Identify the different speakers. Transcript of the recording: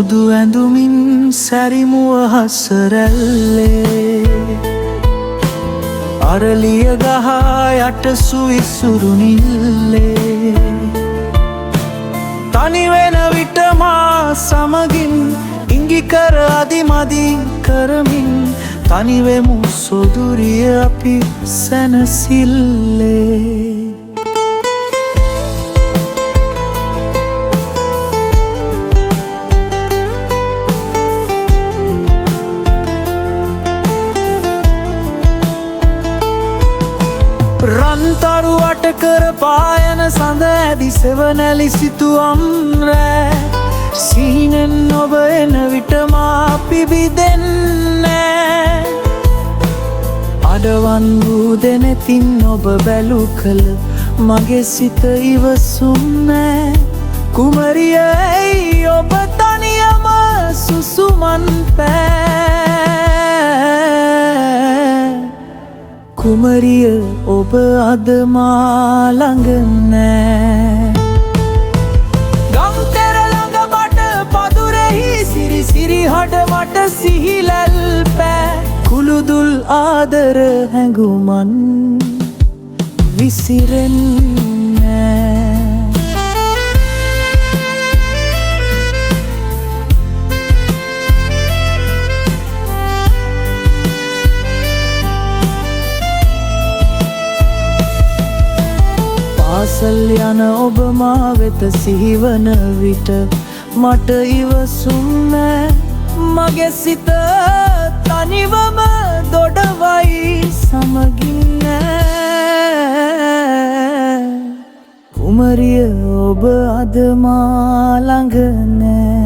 Speaker 1: සුදු ඇඳුමින් සැරිමුව හසරැල්ලේ අරලිය ගහ යට සුවිසුරු නිල්ලේ තනි වෙන විට මා සමගින් ඉඟි කර අදිමදි කරමින් තනිවෙමු සොදුරිය අපි සැනසිල්ලේ රන්තරු වට කර පායන සඳ ඇදි සෙවනැලි සිතුවම් රෑ සිහිනෙන් ඔබ එන විට මා පිබිදෙන්නේ අඩවන් වූ දෙනෙතින් ඔබ බැලු කළ මගේ සිත ඉවසුම් නෑ කුමරිය ඇයි ඔබ තනියම සුසුමන් පෑ කුමරිය ඔබ අද මා ළඟ නෑ ගම්තෙර ළඟ මට පදුරෙහි සිරි සිරි හඬ මට සිහිලැල් පෑ කුළුදුල් ආදර හැඟුමන් විසිරෙන්නේ පාසල් යන ඔබ මා වෙත සිහිවන විට මට ඉවසුම් නෑ මගේ සිත තනිවම දොඩවයි සමගින් නෑ කුමරිය ඔබ අද මා ළඟ නෑ